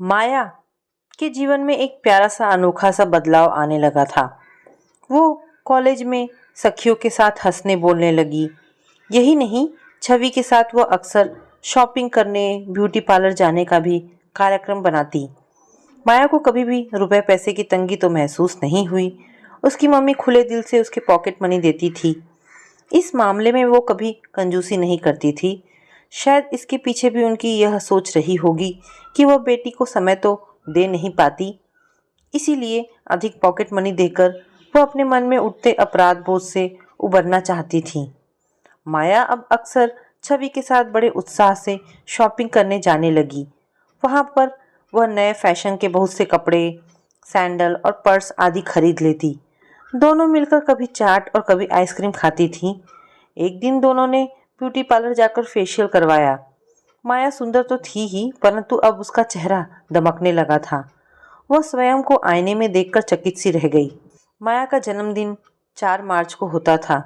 माया के जीवन में एक प्यारा सा अनोखा सा बदलाव आने लगा था। वो कॉलेज में सखियों के साथ हंसने बोलने लगी। यही नहीं, छवि के साथ वह अक्सर शॉपिंग करने, ब्यूटी पार्लर जाने का भी कार्यक्रम बनाती। माया को कभी भी रुपए पैसे की तंगी तो महसूस नहीं हुई। उसकी मम्मी खुले दिल से उसके पॉकेट मनी देती थी। इस मामले में वो कभी कंजूसी नहीं करती थी। शायद इसके पीछे भी उनकी यह सोच रही होगी कि वह बेटी को समय तो दे नहीं पाती, इसीलिए अधिक पॉकेट मनी देकर वह अपने मन में उठते अपराध बोझ से उबरना चाहती थी। माया अब अक्सर छवि के साथ बड़े उत्साह से शॉपिंग करने जाने लगी। वहाँ पर वह नए फैशन के बहुत से कपड़े, सैंडल और पर्स आदि खरीद लेती। दोनों मिलकर कभी चाट और कभी आइसक्रीम खाती थीं। एक दिन दोनों ने ब्यूटी पार्लर जाकर फेशियल करवाया। माया सुंदर तो थी ही, परंतु अब उसका चेहरा दमकने लगा था। वह स्वयं को आईने में देखकर चकित सी रह गई। माया का जन्मदिन 4 मार्च को होता था।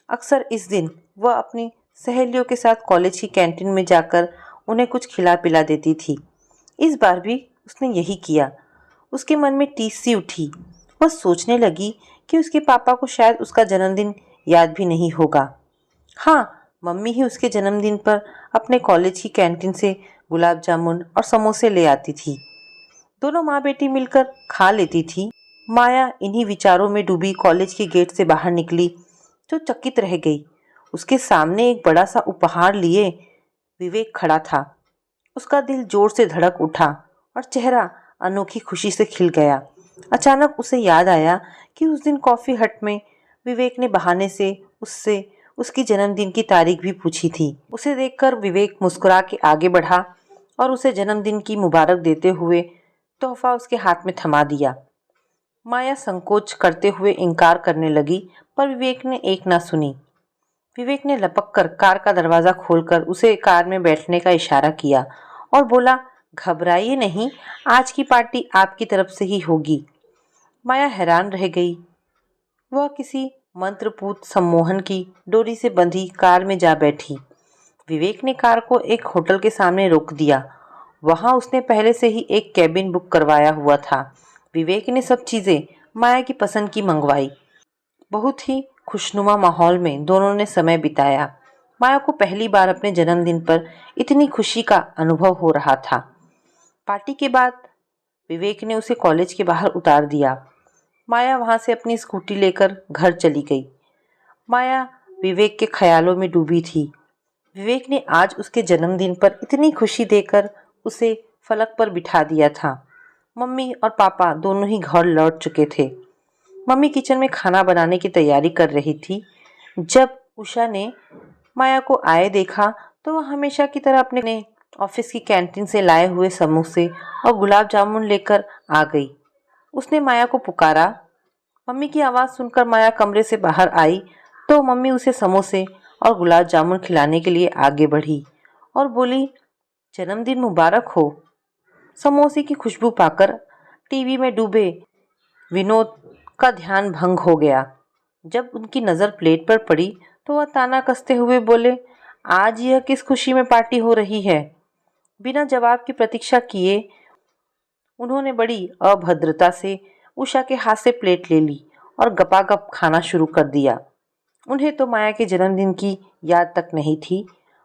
अक्सर इस दिन वह अपनी सहेलियों के साथ कॉलेज की कैंटीन में जाकर उन्हें कुछ खिला पिला देती थी। इस बार भी उसने यही किया। उसके मन में टीस सी उठी। वह सोचने लगी कि उसके पापा को शायद उसका जन्मदिन याद भी नहीं होगा। हाँ, मम्मी ही उसके जन्मदिन पर अपने कॉलेज की कैंटीन से गुलाब जामुन और समोसे ले आती थी। दोनों माँ बेटी मिलकर खा लेती थी। माया इन्हीं विचारों में डूबी कॉलेज के गेट से बाहर निकली तो चकित रह गई। उसके सामने एक बड़ा सा उपहार लिए विवेक खड़ा था। उसका दिल जोर से धड़क उठा और चेहरा अनोखी खुशी से खिल गया। अचानक उसे याद आया कि उस दिन कॉफी हट में विवेक ने बहाने से उससे उसकी जन्मदिन की तारीख भी पूछी थी। उसे देखकर विवेक मुस्कुरा के आगे बढ़ा और उसे जन्मदिन की मुबारक देते हुए तोहफा उसके हाथ में थमा दिया। माया संकोच करते हुए इनकार करने लगी, पर विवेक ने एक ना सुनी। विवेक ने लपक कर कार का दरवाजा खोलकर उसे कार में बैठने का इशारा किया और बोला, घबराइए नहीं, आज की पार्टी आपकी तरफ से ही होगी। माया हैरान रह गई। वह किसी मंत्रपूत सम्मोहन की डोरी से बंधी कार में जा बैठी। विवेक ने कार को एक होटल के सामने रोक दिया। वहां उसने पहले से ही एक कैबिन बुक करवाया हुआ था। विवेक ने सब चीजें माया की पसंद की मंगवाई। बहुत ही खुशनुमा माहौल में दोनों ने समय बिताया। माया को पहली बार अपने जन्मदिन पर इतनी खुशी का अनुभव हो रहा था। पार्टी के बाद विवेक ने उसे कॉलेज के बाहर उतार दिया। माया वहां से अपनी स्कूटी लेकर घर चली गई। माया विवेक के ख्यालों में डूबी थी। विवेक ने आज उसके जन्मदिन पर इतनी खुशी देकर उसे फलक पर बिठा दिया था। मम्मी और पापा दोनों ही घर लौट चुके थे। मम्मी किचन में खाना बनाने की तैयारी कर रही थी। जब उषा ने माया को आए देखा तो वह हमेशा की तरह अपने ऑफिस की कैंटीन से लाए हुए समोसे और गुलाब जामुन लेकर आ गई। उसने माया को पुकारा। मम्मी की आवाज़ सुनकर माया कमरे से बाहर आई तो मम्मी उसे समोसे और गुलाब जामुन खिलाने के लिए आगे बढ़ी और बोली, जन्मदिन मुबारक हो। समोसे की खुशबू पाकर टीवी में डूबे विनोद का ध्यान भंग हो गया। जब उनकी नज़र प्लेट पर पड़ी तो वह ताना कसते हुए बोले, आज यह किस खुशी में पार्टी हो रही है। बिना जवाब की प्रतीक्षा किए उन्होंने बड़ी अभद्रता से उषा के हाथ से प्लेट ले ली और गपागप खाना शुरू कर दिया। उन्हें तो माया के जन्मदिन की याद तक नहीं थी।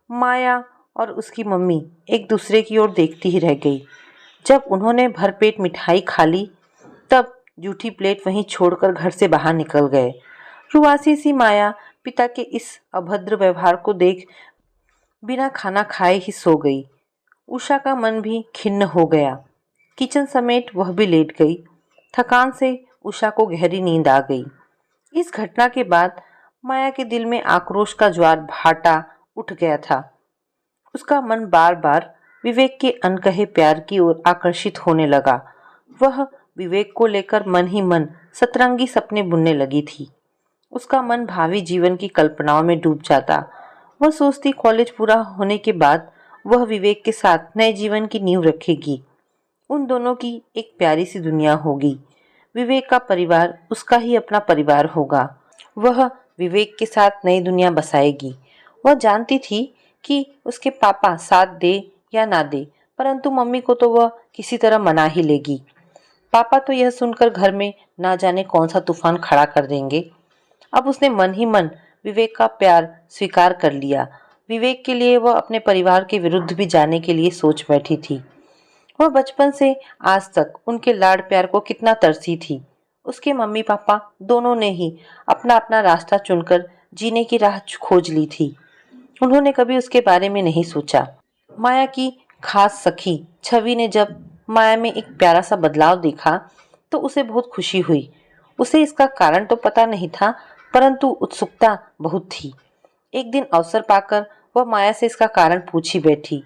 माया और उसकी मम्मी एक दूसरे की ओर देखती ही रह गई। जब उन्होंने भरपेट मिठाई खा ली तब जूठी प्लेट वहीं छोड़कर घर से बाहर निकल गए। रुआसी सी माया पिता के इस अभद्र व्यवहार को देख बिना खाना खाए ही सो गई। उषा का मन भी खिन्न हो गया। किचन समेत वह भी लेट गई। थकान से उषा को गहरी नींद आ गई। इस घटना के बाद माया के दिल में आक्रोश का ज्वार भाटा उठ गया था। उसका मन बार बार विवेक के अनकहे प्यार की ओर आकर्षित होने लगा। वह विवेक को लेकर मन ही मन सतरंगी सपने बुनने लगी थी। उसका मन भावी जीवन की कल्पनाओं में डूब जाता। वह सोचती कॉलेज पूरा होने के बाद वह विवेक के साथ नए जीवन की नींव रखेगी। उन दोनों की एक प्यारी सी दुनिया होगी। विवेक का परिवार उसका ही अपना परिवार होगा। वह विवेक के साथ नई दुनिया बसाएगी। वह जानती थी कि उसके पापा साथ दे या ना दे, परंतु मम्मी को तो वह किसी तरह मना ही लेगी। पापा तो यह सुनकर घर में ना जाने कौन सा तूफान खड़ा कर देंगे। अब उसने मन ही मन विवेक का प्यार स्वीकार कर लिया। विवेक के लिए वह अपने परिवार के विरुद्ध भी जाने के लिए सोच बैठी थी। वह बचपन से आज तक उनके लाड़ प्यार को कितना तरसी थी। उसके मम्मी पापा दोनों ने ही अपना अपना रास्ता चुनकर जीने की राह खोज ली थी। उन्होंने कभी उसके बारे में नहीं सोचा। माया की खास सखी छवि ने जब माया में एक प्यारा सा बदलाव देखा तो उसे बहुत खुशी हुई। उसे इसका कारण तो पता नहीं था, परंतु उत्सुकता बहुत थी। एक दिन अवसर पाकर वह माया से इसका कारण पूछ ही बैठी।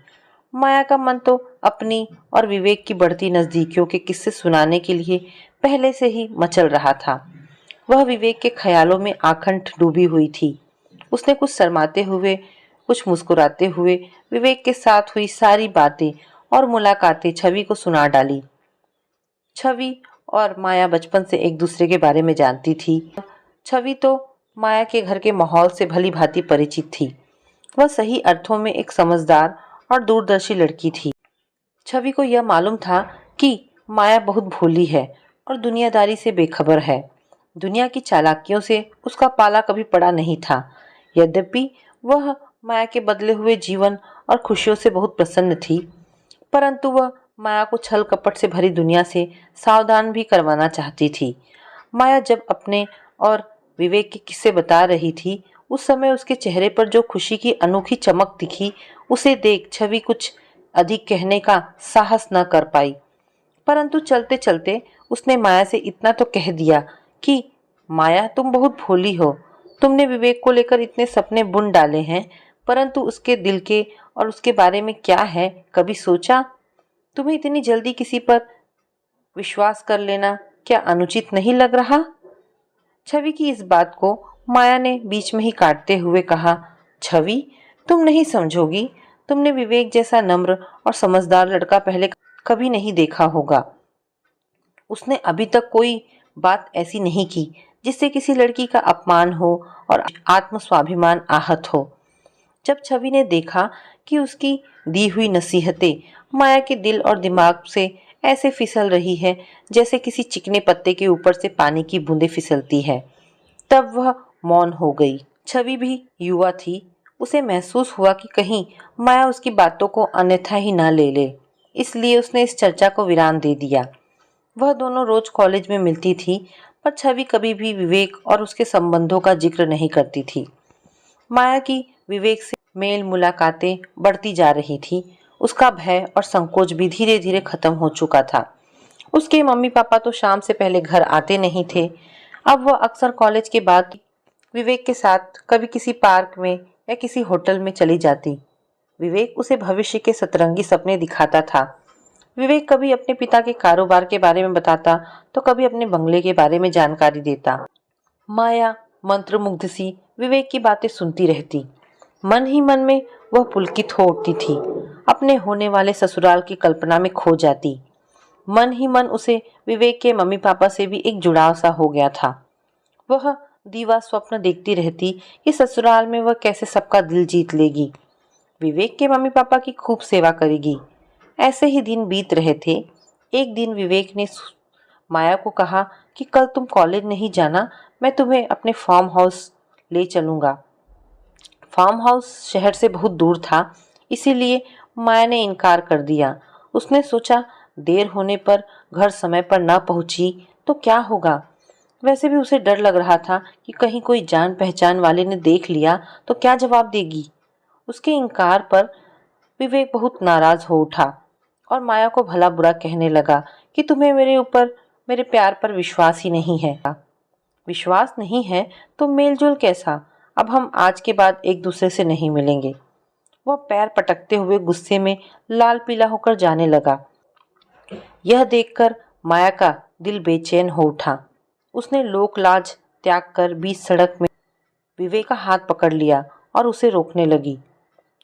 माया का मन तो अपनी और विवेक की बढ़ती नजदीकियों के किस्से सुनाने के लिए पहले से ही मचल रहा था। वह विवेक के ख्यालों में आखंड डूबी हुई थी। उसने कुछ शर्माते हुए, कुछ मुस्कुराते हुए विवेक के साथ हुई सारी बातें और मुलाकातें छवि को सुना डाली। छवि और माया बचपन से एक दूसरे के बारे में जानती थी। छवि तो माया के घर के माहौल से भली भांति परिचित थी। वह सही अर्थों में एक समझदार और दूरदर्शी लड़की थी। छवि को यह मालूम था कि माया बहुत भोली है और दुनियादारी से बेखबर है। दुनिया की चालाकियों से उसका पाला कभी पड़ा नहीं था। यद्यपि वह माया के बदले हुए जीवन और खुशियों से बहुत प्रसन्न थी, परंतु वह माया को छल कपट से भरी दुनिया से सावधान भी करवाना चाहती थी। माया जब अपने और विवेक के किस्से बता रही थी, उस समय उसके चेहरे पर जो खुशी की अनोखी चमक दिखी, उसे देख छवि कुछ अधिक कहने का साहस न कर पाई। परंतु चलते चलते उसने माया से इतना तो कह दिया कि माया, तुम बहुत भोली हो। तुमने विवेक को लेकर इतने सपने बुन डाले हैं, परंतु उसके दिल के और उसके बारे में क्या है, कभी सोचा? तुम्हें इतनी जल्दी किसी पर विश्वास कर लेना क्या अनुचित नहीं लग रहा? छवि की इस बात को माया ने बीच में ही काटते हुए कहा, छवि, तुम नहीं समझोगी। तुमने विवेक जैसा नम्र और समझदार लड़का पहले कभी नहीं देखा होगा। उसने अभी तक कोई बात ऐसी नहीं की जिससे किसी लड़की का अपमान हो और आत्म स्वाभिमान आहत हो। जब छवि ने देखा कि उसकी दी हुई नसीहतें माया के दिल और दिमाग से ऐसे फिसल रही है जैसे किसी चिकने पत्ते के ऊपर से पानी की बूंदें फिसलती है, तब वह मौन हो गई। छवि भी युवा थी। उसे महसूस हुआ कि कहीं माया उसकी बातों को अन्यथा ही ना ले ले, इसलिए उसने इस चर्चा को विराम दे दिया। वह दोनों रोज कॉलेज में मिलती थी, पर छवि कभी भी विवेक और उसके संबंधों का जिक्र नहीं करती थी। माया की विवेक से मेल मुलाकातें बढ़ती जा रही थी। उसका भय और संकोच भी धीरे धीरे खत्म हो चुका था। उसके मम्मी पापा तो शाम से पहले घर आते नहीं थे। अब वह अक्सर कॉलेज के बाद विवेक के साथ कभी किसी पार्क में या किसी होटल में चली जाती। विवेक उसे भविष्य के सतरंगी सपने दिखाता था। विवेक कभी अपने पिता के कारोबार के बारे में बताता तो कभी अपने बंगले के बारे में जानकारी देता। माया मंत्रमुग्ध सी विवेक की बातें सुनती रहती। मन ही मन में वह पुलकित हो उठती थी। अपने होने वाले ससुराल की कल्पना में खो जाती। मन ही मन उसे विवेक के मम्मी पापा से भी एक जुड़ाव सा हो गया था। वह दीवा स्वप्न देखती रहती कि ससुराल में वह कैसे सबका दिल जीत लेगी, विवेक के मम्मी पापा की खूब सेवा करेगी। ऐसे ही दिन बीत रहे थे। एक दिन विवेक ने माया को कहा कि कल तुम कॉलेज नहीं जाना, मैं तुम्हें अपने फार्म हाउस ले चलूंगा। फार्म हाउस शहर से बहुत दूर था, इसीलिए माया ने इनकार कर दिया। उसने सोचा, देर होने पर घर समय पर न पहुंची तो क्या होगा। वैसे भी उसे डर लग रहा था कि कहीं कोई जान पहचान वाले ने देख लिया तो क्या जवाब देगी। उसके इनकार पर विवेक बहुत नाराज हो उठा और माया को भला बुरा कहने लगा कि तुम्हें मेरे ऊपर, मेरे प्यार पर विश्वास ही नहीं है। विश्वास नहीं है तो मेलजोल कैसा? अब हम आज के बाद एक दूसरे से नहीं मिलेंगे। वह पैर पटकते हुए गुस्से में लाल पीला होकर जाने लगा। यह देखकर माया का दिल बेचैन हो उठा। उसने लोक लाज त्याग कर बीच सड़क में विवेक का हाथ पकड़ लिया और उसे रोकने लगी।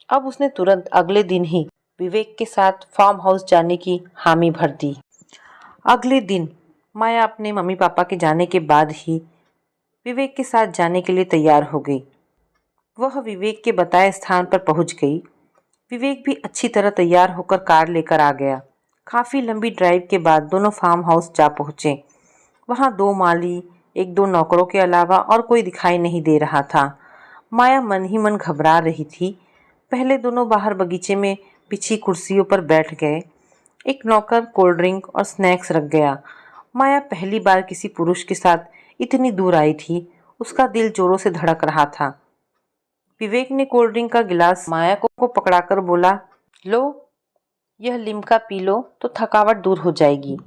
अब उसने तुरंत अगले दिन ही विवेक के साथ फार्म हाउस जाने की हामी भर दी। अगले दिन माया अपने मम्मी पापा के जाने के बाद ही विवेक के साथ जाने के लिए तैयार हो गई। वह विवेक के बताए स्थान पर पहुंच गई। विवेक भी अच्छी तरह तैयार होकर कार लेकर आ गया। काफी लंबी ड्राइव के बाद दोनों फार्म हाउस जा पहुंचे। वहां दो माली, एक दो नौकरों के अलावा और कोई दिखाई नहीं दे रहा था। माया मन ही मन घबरा रही थी। पहले दोनों बाहर बगीचे में बिछी कुर्सियों पर बैठ गए। एक नौकर कोल्ड ड्रिंक और स्नैक्स रख गया। माया पहली बार किसी पुरुष के साथ इतनी दूर आई थी। उसका दिल जोरों से धड़क रहा था। विवेक ने कोल्ड ड्रिंक का गिलास माया को पकड़ाकर बोला, लो, यह लिम्का पी लो तो थकावट दूर हो जाएगी।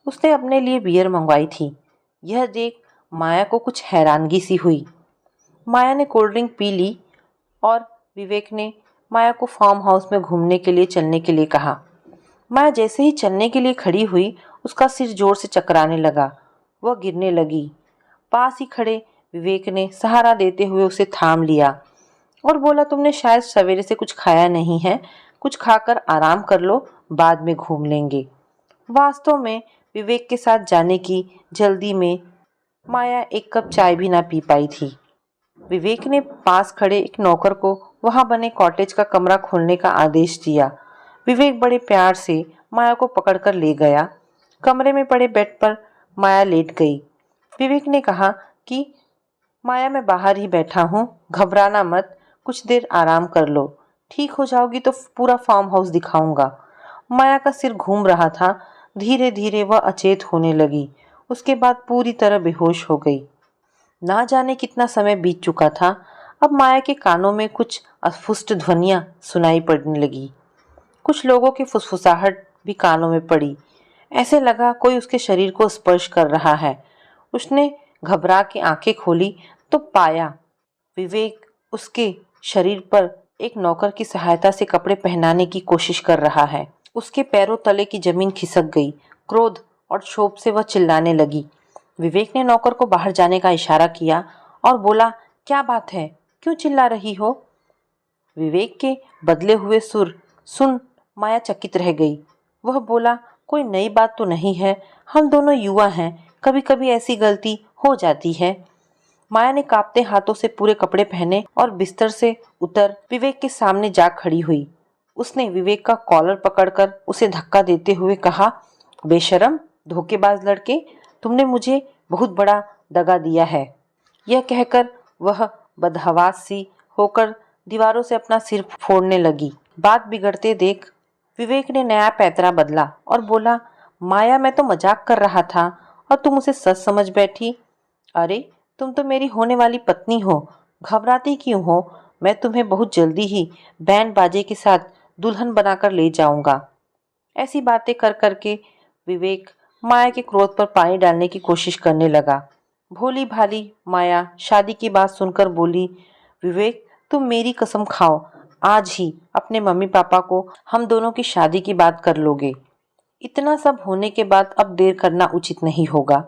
उसने अपने लिए बियर मंगवाई थी। यह देख माया को कुछ हैरानगी सी हुई। माया ने कोल्ड ड्रिंक पी ली और विवेक ने माया को फार्म हाउस में घूमने के लिए चलने के लिए कहा। माया जैसे ही चलने के लिए खड़ी हुई, उसका सिर जोर से चकराने लगा। वह गिरने लगी। पास ही खड़े विवेक ने सहारा देते हुए उसे थाम लिया और बोला, तुमने शायद सवेरे से कुछ खाया नहीं है, कुछ खाकर आराम कर लो, बाद में घूम लेंगे। वास्तव में विवेक के साथ जाने की जल्दी में माया एक कप चाय भी ना पी पाई थी। विवेक ने पास खड़े एक नौकर को वहां बने कॉटेज का कमरा खोलने का आदेश दिया। विवेक बड़े प्यार से माया को पकड़कर ले गया। कमरे में पड़े बेड पर माया लेट गई। विवेक ने कहा कि माया, मैं बाहर ही बैठा हूँ, घबराना मत, कुछ देर आराम कर लो, ठीक हो जाओगी तो पूरा फार्म हाउस दिखाऊंगा। माया का सिर घूम रहा था। धीरे धीरे वह अचेत होने लगी। उसके बाद पूरी तरह बेहोश हो गई। ना जाने कितना समय बीत चुका था। अब माया के कानों में कुछ अस्फुट ध्वनियां सुनाई पड़ने लगी। कुछ लोगों की फुसफुसाहट भी कानों में पड़ी। ऐसे लगा कोई उसके शरीर को स्पर्श कर रहा है। उसने घबरा के आंखें खोली तो पाया विवेक उसके शरीर पर एक नौकर की सहायता से कपड़े पहनाने की कोशिश कर रहा है। उसके पैरों तले की जमीन खिसक गई। क्रोध और क्षोभ से वह चिल्लाने लगी। विवेक ने नौकर को बाहर जाने का इशारा किया और बोला, क्या बात है, क्यों चिल्ला रही हो? विवेक के बदले हुए सुर सुन माया चकित रह गई। वह बोला, कोई नई बात तो नहीं है, हम दोनों युवा हैं, कभी कभी ऐसी गलती हो जाती है। माया ने कांपते हाथों से पूरे कपड़े पहने और बिस्तर से उतर विवेक के सामने जा खड़ी हुई। उसने विवेक का कॉलर पकड़कर उसे धक्का देते हुए कहा, बेशरम, धोखेबाज लड़के, तुमने मुझे बहुत बड़ा दगा दिया है। यह कहकर वह बदहवास सी होकर दीवारों से अपना सिर फोड़ने लगी। बात बिगड़ते देख विवेक ने नया पैंतरा बदला और बोला, माया, मैं तो मजाक कर रहा था और तुम उसे सच समझ बैठी। अरे, तुम तो मेरी होने वाली पत्नी हो, घबराती क्यों हो? मैं तुम्हें बहुत जल्दी ही बैंड बाजे के साथ दुल्हन बनाकर ले जाऊंगा। ऐसी बातें कर करके विवेक माया के क्रोध पर पानी डालने की कोशिश करने लगा। भोली भाली माया शादी की बात सुनकर बोली, विवेक, तुम मेरी कसम खाओ, आज ही अपने मम्मी पापा को हम दोनों की शादी की बात कर लोगे। इतना सब होने के बाद अब देर करना उचित नहीं होगा।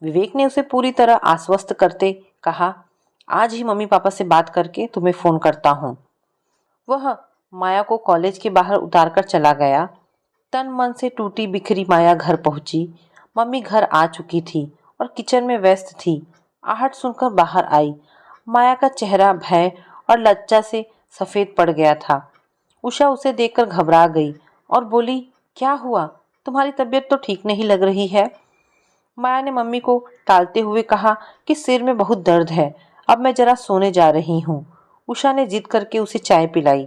विवेक ने उसे पूरी तरह आश्वस्त करते कहा, आज ही मम्मी पापा से बात करके तुम्हें फोन करता हूँ। वह माया को कॉलेज के बाहर उतारकर चला गया। तन मन से टूटी बिखरी माया घर पहुंची। मम्मी घर आ चुकी थी और किचन में व्यस्त थी। आहट सुनकर बाहर आई। माया का चेहरा भय और लज्जा से सफेद पड़ गया था। उषा उसे देखकर घबरा गई और बोली, क्या हुआ? तुम्हारी तबीयत तो ठीक नहीं लग रही है। माया ने मम्मी को टालते हुए कहा कि सिर में बहुत दर्द है, अब मैं जरा सोने जा रही हूँ। उषा ने जिद करके उसे चाय पिलाई।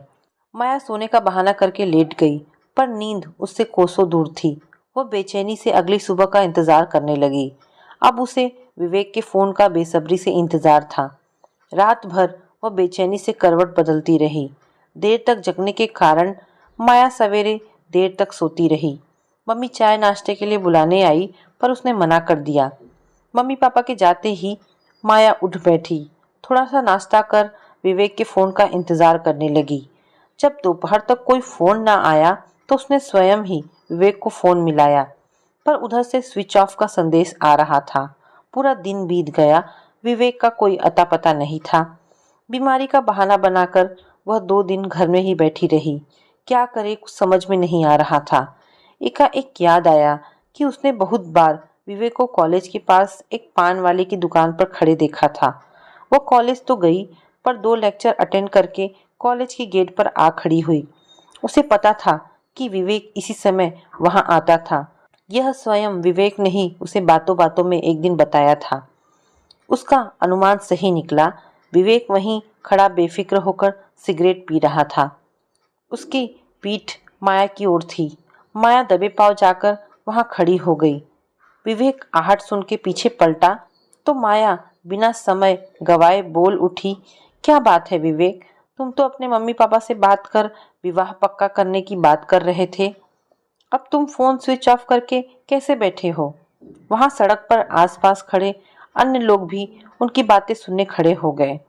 माया सोने का बहाना करके लेट गई, पर नींद उससे कोसों दूर थी। वह बेचैनी से अगली सुबह का इंतजार करने लगी। अब उसे विवेक के फोन का बेसब्री से इंतजार था। रात भर वह बेचैनी से करवट बदलती रही। देर तक जगने के कारण माया सवेरे देर तक सोती रही। मम्मी चाय नाश्ते के लिए बुलाने आई, पर उसने मना कर दिया। मम्मी पापा के जाते ही माया उठ बैठी। थोड़ा सा नाश्ता कर विवेक के फोन का इंतजार करने लगी। जब दोपहर तक कोई फोन ना आया तो उसने स्वयं ही विवेक को फोन मिलाया, पर उधर से स्विच ऑफ का संदेश आ रहा था। पूरा दिन बीत गया, विवेक का कोई अता पता नहीं था। बीमारी का बहाना बनाकर वह 2 दिन घर में ही बैठी रही। क्या करे, कुछ समझ में नहीं आ रहा था। एकाएक याद आया कि उसने बहुत बार विवेक को कॉलेज के पास एक पान वाले की दुकान पर खड़े देखा था। वह कॉलेज तो गई, पर 2 लेक्चर अटेंड करके कॉलेज के गेट पर आ खड़ी हुई। उसे पता था कि विवेक इसी समय वहां आता था। यह स्वयं विवेक ने ही उसे बातों बातों में एक दिन बताया था। उसका अनुमान सही निकला। विवेक वहीं खड़ा बेफिक्र होकर सिगरेट पी रहा था। उसकी पीठ माया की ओर थी। माया दबे पांव जाकर वहां खड़ी हो गई। विवेक आहट सुन के पीछे पलटा तो माया बिना समय गवाए बोल उठी, क्या बात है विवेक, तुम तो अपने मम्मी पापा से बात कर विवाह पक्का करने की बात कर रहे थे। अब तुम फोन स्विच ऑफ करके कैसे बैठे हो? वहां सड़क पर आसपास खड़े अन्य लोग भी उनकी बातें सुनने खड़े हो गए।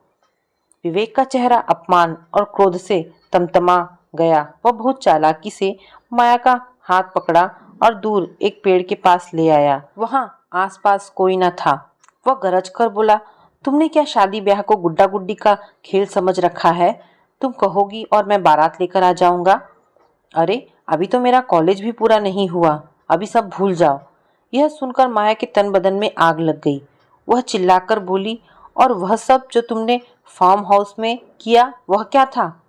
विवेक का चेहरा अपमान और क्रोध से तमतमा गया। वह बहुत चालाकी से माया का हाथ पकड़ा और दूर एक पेड़ के पास ले आया। वहां आसपास कोई न था। वह गरज कर बोला, तुमने क्या शादी ब्याह को गुड्डा गुड्डी का खेल समझ रखा है? तुम कहोगी और मैं बारात लेकर आ जाऊंगा। अरे अभी तो मेरा कॉलेज भी पूरा नहीं हुआ, अभी सब भूल जाओ। यह सुनकर माया के तन बदन में आग लग गई। वह चिल्लाकर बोली, और वह सब जो तुमने फार्म हाउस में किया वह क्या था?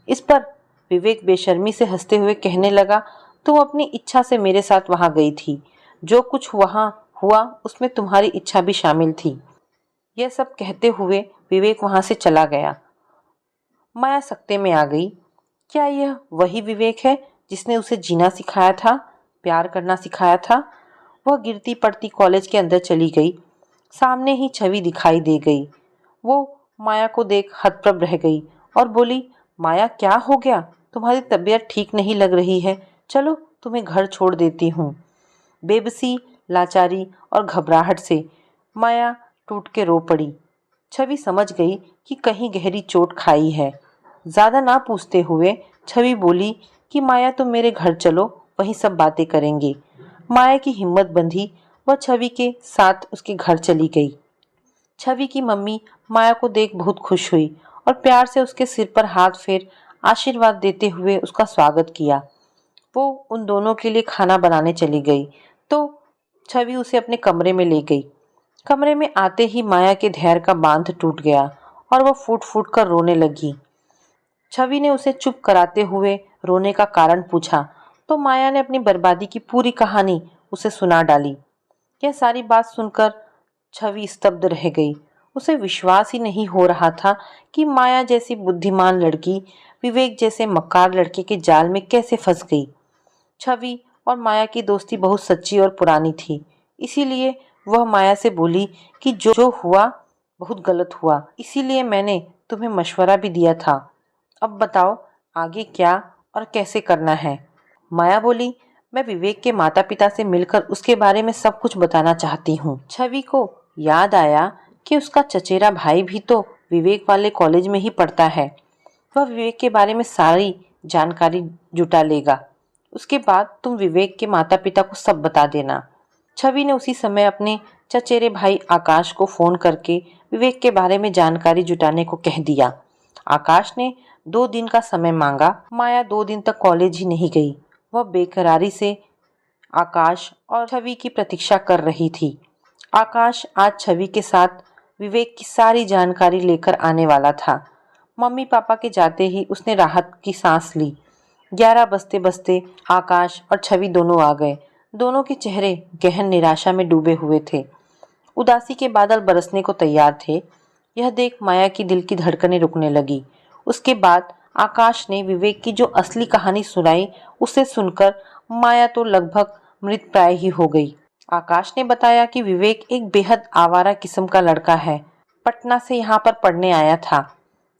इस पर विवेक बेशर्मी से हंसते हुए कहने लगा, तुम अपनी इच्छा से मेरे साथ वहां गई थी। जो कुछ वहां हुआ उसमें तुम्हारी इच्छा भी शामिल थी। यह सब कहते हुए विवेक वहां से चला गया। माया सकते में आ गई। क्या यह वही विवेक है जिसने उसे जीना सिखाया था, प्यार करना सिखाया था? वह गिरती पड़ती कॉलेज के अंदर चली गई। सामने ही छवि दिखाई दे गई। वो माया को देख हतप्रभ रह गई और बोली, माया क्या हो गया? तुम्हारी तबीयत ठीक नहीं लग रही है, चलो तुम्हें घर छोड़ देती हूँ। बेबसी, लाचारी और घबराहट से माया टूट के रो पड़ी। छवि समझ गई कि कहीं गहरी चोट खाई है। ज्यादा ना पूछते हुए छवि बोली कि माया तुम मेरे घर चलो, वहीं सब बातें करेंगे। माया की हिम्मत बंधी, वह छवि के साथ उसके घर चली गई। छवि की मम्मी माया को देख बहुत खुश हुई और प्यार से उसके सिर पर हाथ फेर आशीर्वाद देते हुए उसका स्वागत किया। वो उन दोनों के लिए खाना बनाने चली गई तो छवि उसे अपने कमरे में ले गई। कमरे में आते ही माया के धैर्य का बांध टूट गया और वह फूट फूट कर रोने लगी। छवि ने उसे चुप कराते हुए रोने का कारण पूछा तो माया ने अपनी बर्बादी की पूरी कहानी उसे सुना डाली। यह सारी बात सुनकर छवि स्तब्ध रह गई। उसे विश्वास ही नहीं हो रहा था कि माया जैसी बुद्धिमान लड़की विवेक जैसे मक्कार लड़के के जाल में कैसे फंस गई। छवि और माया की दोस्ती बहुत सच्ची और पुरानी थी। इसीलिए वह माया से बोली कि जो हुआ बहुत गलत हुआ, इसीलिए मैंने तुम्हें मशवरा भी दिया था। अब बताओ आगे क्या और कैसे करना है? माया बोली, मैं विवेक के माता पिता से मिलकर उसके बारे में सब कुछ बताना चाहती हूँ। छवि को याद आया कि उसका चचेरा भाई भी तो विवेक वाले कॉलेज में ही पढ़ता है। वह विवेक के बारे में सारी जानकारी जुटा लेगा। उसके बाद तुम विवेक के माता पिता को सब बता देना। छवि ने उसी समय अपने चचेरे भाई आकाश को फोन करके विवेक के बारे में जानकारी जुटाने को कह दिया। आकाश ने 2 दिन का समय मांगा। माया 2 दिन तक कॉलेज ही नहीं गई। वह बेकरारी से आकाश और छवि की प्रतीक्षा कर रही थी। आकाश आज छवि के साथ विवेक की सारी जानकारी लेकर आने वाला था। मम्मी पापा के जाते ही उसने राहत की सांस ली। 11 बजते बजते आकाश और छवि दोनों आ गए। दोनों के चेहरे गहन निराशा में डूबे हुए थे। उदासी के बादल बरसने को तैयार थे। यह देख माया की दिल की धड़कनें रुकने लगी। उसके बाद आकाश ने विवेक की जो असली कहानी सुनाई, उसे सुनकर माया तो लगभग मृतप्राय ही हो गई। आकाश ने बताया कि विवेक एक बेहद आवारा किस्म का लड़का है। पटना से यहाँ पर पढ़ने आया था।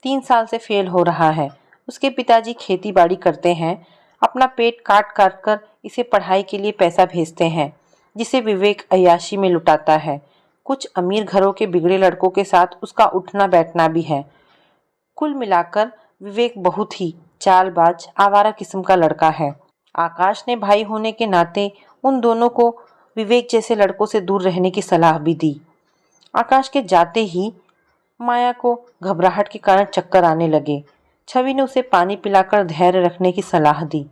3 साल से फेल हो रहा है। उसके पिताजी खेती बाड़ी करते हैं। अपना पेट काट काट कर इसे पढ़ाई के लिए पैसा भेजते हैं, जिसे विवेक अय्याशी में लुटाता है। कुछ अमीर घरों के बिगड़े लड़कों के साथ उसका उठना बैठना भी है। कुल मिलाकर विवेक बहुत ही चालबाज आवारा किस्म का लड़का है। आकाश ने भाई होने के नाते उन दोनों को विवेक जैसे लड़कों से दूर रहने की सलाह भी दी। आकाश के जाते ही माया को घबराहट के कारण चक्कर आने लगे। छवि ने उसे पानी पिलाकर धैर्य रखने की सलाह दी।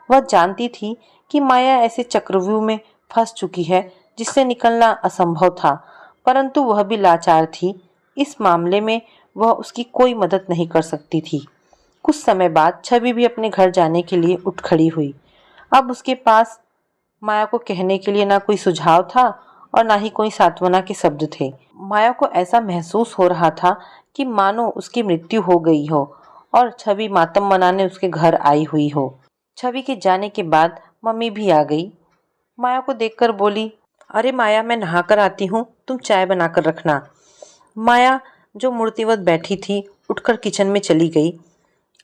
वह जानती थी कि माया ऐसे चक्रव्यूह में फंस चुकी है जिससे निकलना असंभव था, परंतु वह भी लाचार थी। इस मामले में वह उसकी कोई मदद नहीं कर सकती थी। कुछ समय बाद छवि भी अपने घर जाने के लिए उठ खड़ी हुई। अब उसके पास माया को कहने के लिए ना कोई सुझाव था और ना ही कोई सांत्वना के शब्द थे। माया को ऐसा महसूस हो रहा था कि मानो उसकी मृत्यु हो गई हो और छवि मातम मनाने उसके घर आई हुई हो। छवि के जाने के बाद मम्मी भी आ गई। माया को देखकर बोली, अरे माया, मैं नहा कर आती हूँ, तुम चाय बनाकर रखना। माया जो मूर्तिवत बैठी थी उठकर किचन में चली गई।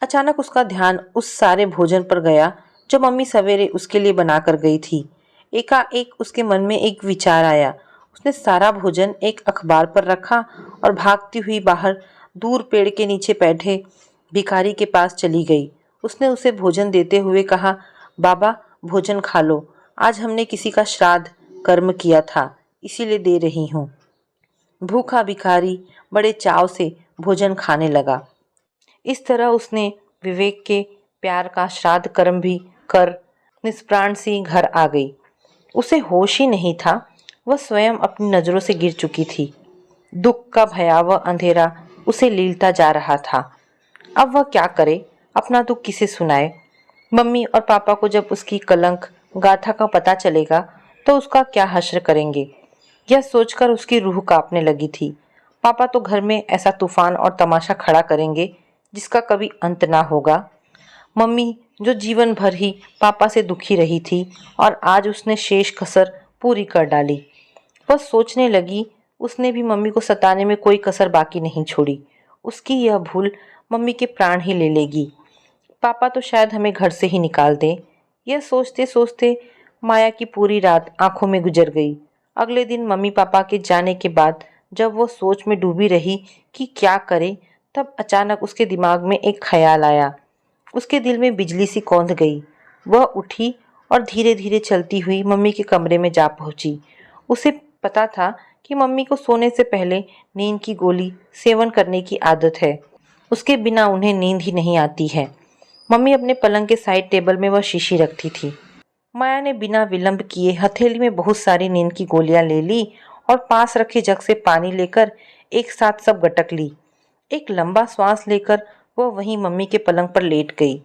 अचानक उसका ध्यान उस सारे भोजन पर गया जो मम्मी सवेरे उसके लिए बनाकर गई थी। एकाएक उसके मन में एक विचार आया। उसने सारा भोजन एक अखबार पर रखा और भागती हुई बाहर दूर पेड़ के नीचे बैठे भिखारी के पास चली गई। उसने उसे भोजन देते हुए कहा, बाबा भोजन खा लो, आज हमने किसी का श्राद्ध कर्म किया था, इसीलिए दे रही हूँ। भूखा भिखारी बड़े चाव से भोजन खाने लगा। इस तरह उसने विवेक के प्यार का श्राद्ध कर्म भी कर निष्प्राण सी घर आ गई। उसे होश ही नहीं था, वह स्वयं अपनी नजरों से गिर चुकी थी। दुख का भयावह अंधेरा उसे लीलता जा रहा था। अब वह क्या करे, अपना दुख किसे सुनाए। मम्मी और पापा को जब उसकी कलंक गाथा का पता चलेगा तो उसका क्या हश्र करेंगे, यह सोचकर उसकी रूह कांपने लगी थी। पापा तो घर में ऐसा तूफान और तमाशा खड़ा करेंगे जिसका कभी अंत ना होगा। मम्मी जो जीवन भर ही पापा से दुखी रही थी और आज उसने शेष कसर पूरी कर डाली। वह सोचने लगी, उसने भी मम्मी को सताने में कोई कसर बाकी नहीं छोड़ी। उसकी यह भूल मम्मी के प्राण ही ले लेगी। पापा तो शायद हमें घर से ही निकाल दें। यह सोचते सोचते माया की पूरी रात आंखों में गुजर गई। अगले दिन मम्मी पापा के जाने के बाद जब वो सोच में डूबी रही कि क्या करे, तब अचानक उसके दिमाग में एक ख्याल आया। उसके दिल में बिजली सी कौंध गई। वह उठी और धीरे धीरे चलती हुई मम्मी के कमरे में जा पहुंची। उसे पता था कि मम्मी को सोने से पहले नींद की गोली सेवन करने की आदत है। उसके बिना उन्हें नींद ही नहीं आती है। मम्मी अपने पलंग के साइड टेबल में वह शीशी रखती थी। माया ने बिना विलंब किए हथेली में बहुत सारी नींद की गोलियां ले ली और पास रखे जग से पानी लेकर एक साथ सब गटक ली। एक लंबा श्वास लेकर वह वहीं मम्मी के पलंग पर लेट गई।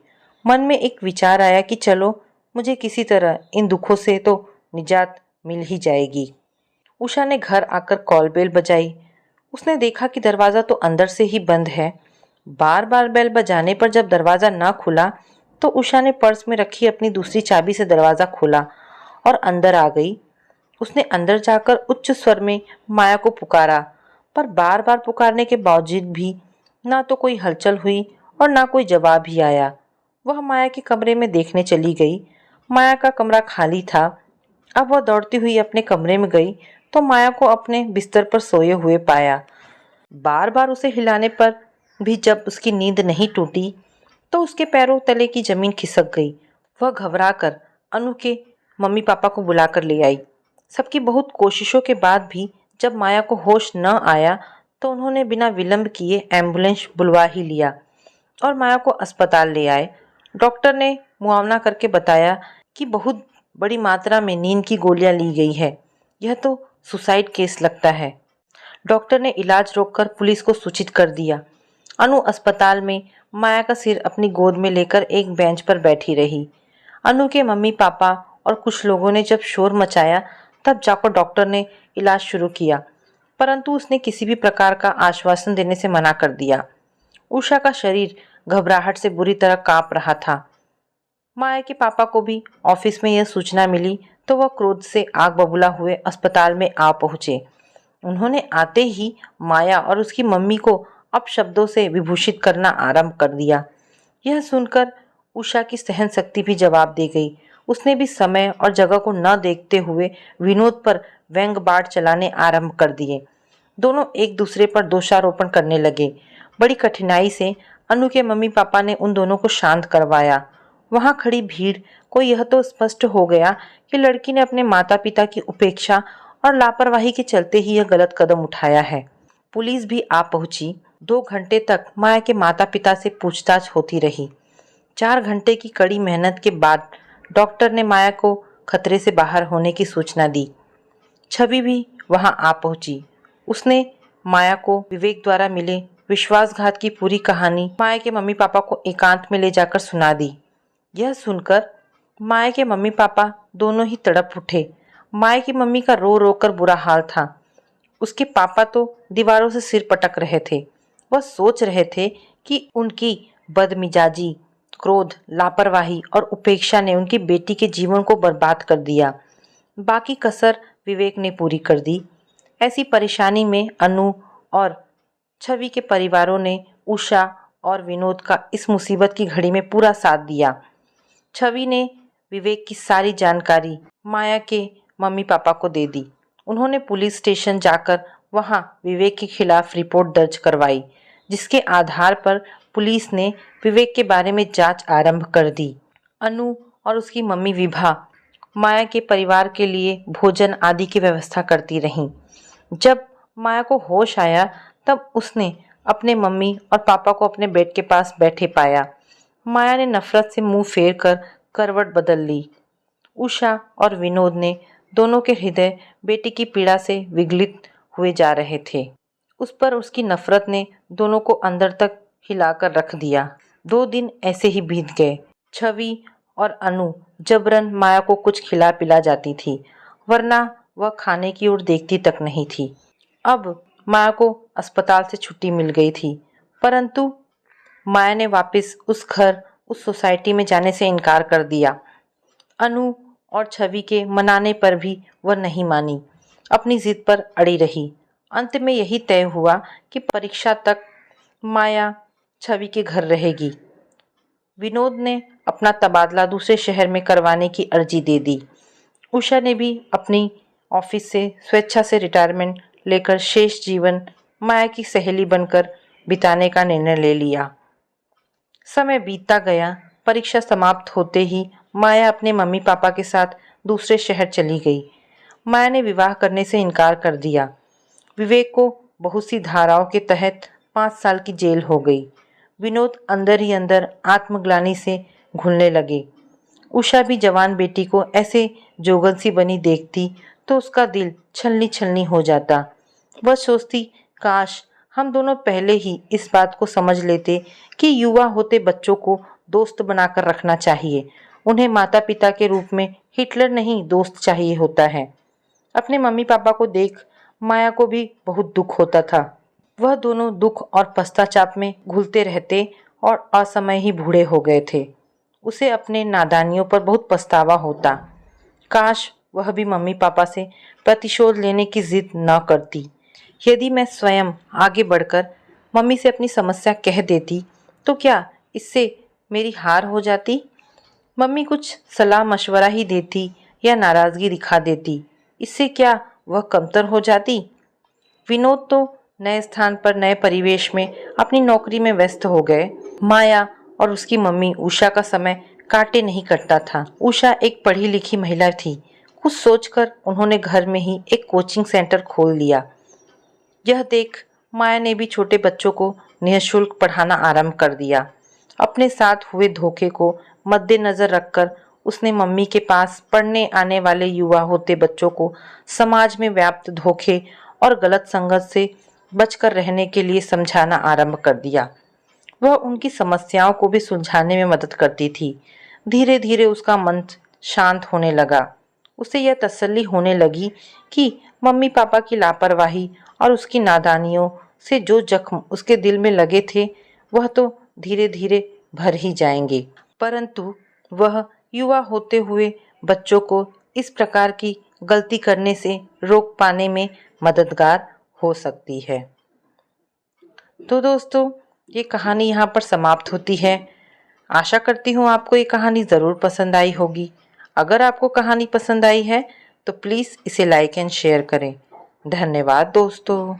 मन में एक विचार आया कि चलो, मुझे किसी तरह इन दुखों से तो निजात मिल ही जाएगी। उषा ने घर आकर कॉल बेल बजाई। उसने देखा कि दरवाज़ा तो अंदर से ही बंद है। बार बार बेल बजाने पर जब दरवाज़ा ना खुला तो उषा ने पर्स में रखी अपनी दूसरी चाबी से दरवाज़ा खोला और अंदर आ गई। उसने अंदर जाकर उच्च स्वर में माया को पुकारा, पर बार बार पुकारने के बावजूद भी ना तो कोई हलचल हुई और ना कोई जवाब ही आया। वह माया के कमरे में देखने चली गई। माया का कमरा खाली था। अब वह दौड़ती हुई अपने कमरे में गई तो माया को अपने बिस्तर पर सोए हुए पाया। बार बार उसे हिलाने पर भी जब उसकी नींद नहीं टूटी तो उसके पैरों तले की जमीन खिसक गई। वह घबराकर अनु के मम्मी पापा को बुलाकर ले आई। सबकी बहुत कोशिशों के बाद भी जब माया को होश न आया तो उन्होंने बिना विलंब किए एम्बुलेंस बुलवा ही लिया और माया को अस्पताल ले आए। डॉक्टर ने मुआयना करके बताया कि बहुत बड़ी मात्रा में नींद की गोलियां ली गई है। यह तो सुसाइड केस लगता है। डॉक्टर ने इलाज रोककर पुलिस को सूचित कर दिया। अनु अस्पताल में माया का सिर अपनी गोद में लेकर एक बेंच पर बैठी रही। अनु के मम्मी पापा और कुछ लोगों ने जब शोर मचाया तब जाकर डॉक्टर ने इलाज शुरू किया, परंतु उसने किसी भी प्रकार का आश्वासन देने से मना कर दिया। उषा का शरीर घबराहट से बुरी तरह कांप रहा था। माया के पापा को भी ऑफिस में यह सूचना मिली तो वह क्रोध से आग बबूला हुए अस्पताल में आ पहुंचे। उन्होंने आते ही माया और उसकी मम्मी को अपशब्दों से विभूषित करना आरंभ कर दिया। यह सुनकर उषा की सहन शक्ति भी जवाब दे गई। उसने भी समय और जगह को न देखते हुए विनोद पर व्यंग बाण चलाने आरंभ कर दिए। दोनों एक दूसरे पर दोषारोपण करने लगे। बड़ी कठिनाई से अनु के मम्मी पापा ने उन दोनों को शांत करवाया। वहां खड़ी भीड़ को यह तो स्पष्ट हो गया कि लड़की ने अपने माता पिता की उपेक्षा और लापरवाही के चलते ही यह गलत कदम उठाया है। पुलिस भी आ पहुंची। 2 घंटे तक माया के माता पिता से पूछताछ होती रही। 4 घंटे की कड़ी मेहनत के बाद डॉक्टर ने माया को खतरे से बाहर होने की सूचना दी। छवि भी वहां आ पहुंची। उसने माया को विवेक द्वारा मिले विश्वासघात की पूरी कहानी माया के मम्मी पापा को एकांत में ले जाकर सुना दी। यह सुनकर माया के मम्मी पापा दोनों ही तड़प उठे। माया की मम्मी का रो रो कर बुरा हाल था। उसके पापा तो दीवारों से सिर पटक रहे थे। वह सोच रहे थे कि उनकी बदमिजाजी, क्रोध, लापरवाही और उपेक्षा ने उनकी बेटी के जीवन को बर्बाद कर दिया। बाकी कसर विवेक ने पूरी कर दी। ऐसी परेशानी में अनु और छवि के परिवारों ने उषा और विनोद का इस मुसीबत की घड़ी में पूरा साथ दिया। छवि ने विवेक की सारी जानकारी माया के मम्मी पापा को दे दी। उन्होंने पुलिस स्टेशन जाकर वहां विवेक के खिलाफ रिपोर्ट दर्ज करवाई, जिसके आधार पर पुलिस ने विवेक के बारे में जांच आरंभ कर दी। अनु और उसकी मम्मी विभा माया के परिवार के लिए भोजन आदि की व्यवस्था करती रहीं। जब माया को होश आया तब उसने अपने मम्मी और पापा को अपने बेड के पास बैठे पाया। माया ने नफरत से मुंह फेर कर करवट बदल ली। उषा और विनोद ने दोनों के हृदय बेटी की पीड़ा से विगलित हुए जा रहे थे। उस पर उसकी नफरत ने दोनों को अंदर तक हिलाकर रख दिया। 2 दिन ऐसे ही बीत गए। छवि और अनु जबरन माया को कुछ खिला पिला जाती थी, वरना वह खाने की ओर देखती तक नहीं थी। अब माया को अस्पताल से छुट्टी मिल गई थी, परंतु माया ने वापस उस घर, उस सोसाइटी में जाने से इनकार कर दिया। अनु और छवि के मनाने पर भी वह नहीं मानी, अपनी जिद पर अड़ी रही। अंत में यही तय हुआ कि परीक्षा तक माया छवि के घर रहेगी। विनोद ने अपना तबादला दूसरे शहर में करवाने की अर्जी दे दी। उषा ने भी अपनी ऑफिस से स्वेच्छा से रिटायरमेंट लेकर शेष जीवन माया की सहेली बनकर बिताने का निर्णय ले लिया। समय बीतता गया। परीक्षा समाप्त होते ही माया अपने मम्मी पापा के साथ दूसरे शहर चली गई। माया ने विवाह करने से इनकार कर दिया। विवेक को बहुत सी धाराओं के तहत 5 साल की जेल हो गई। विनोद अंदर ही अंदर आत्मग्लानि से घुलने लगे। उषा भी जवान बेटी को ऐसे जोगन सी बनी देखती तो उसका दिल छलनी छलनी हो जाता। वह सोचती, काश हम दोनों पहले ही इस बात को समझ लेते कि युवा होते बच्चों को दोस्त बनाकर रखना चाहिए। उन्हें माता पिता के रूप में हिटलर नहीं, दोस्त चाहिए होता है। अपने मम्मी पापा को देख माया को भी बहुत दुख होता था। वह दोनों दुख और पश्चाताप में घुलते रहते और असमय ही बूढ़े हो गए थे। उसे अपने नादानियों पर बहुत पछतावा होता। काश वह भी मम्मी पापा से प्रतिशोध लेने की जिद न करती। यदि मैं स्वयं आगे बढ़कर मम्मी से अपनी समस्या कह देती तो क्या इससे मेरी हार हो जाती? मम्मी कुछ सलाह मशवरा ही देती या नाराजगी दिखा देती, इससे क्या वह कमतर हो जाती? विनोद तो नए स्थान पर नए परिवेश में अपनी नौकरी में व्यस्त हो गए। माया और उसकी मम्मी उषा का समय काटे नहीं कटता था। उषा एक पढ़ी लिखी महिला थी। कुछ सोचकर उन्होंने घर में ही एक कोचिंग सेंटर खोल लिया। यह देख माया ने भी छोटे बच्चों को निःशुल्क पढ़ाना आरंभ कर दिया। अपने साथ हुए धोखे को मद्देनजर रखकर उसने मम्मी के पास पढ़ने आने वाले युवा होते बच्चों को समाज में व्याप्त धोखे और गलत संगत से बचकर रहने के लिए समझाना आरंभ कर दिया। वह उनकी समस्याओं को भी सुलझाने में मदद करती थी। धीरे धीरे उसका मन शांत होने लगा। उसे यह तसल्ली होने लगी कि मम्मी पापा की लापरवाही और उसकी नादानियों से जो जख्म उसके दिल में लगे थे वह तो धीरे धीरे भर ही जाएंगे, परंतु वह युवा होते हुए बच्चों को इस प्रकार की गलती करने से रोक पाने में मददगार हो सकती है। तो दोस्तों, ये कहानी यहाँ पर समाप्त होती है। आशा करती हूँ आपको ये कहानी ज़रूर पसंद आई होगी। अगर आपको कहानी पसंद आई है तो प्लीज़ इसे लाइक एंड शेयर करें। धन्यवाद दोस्तों।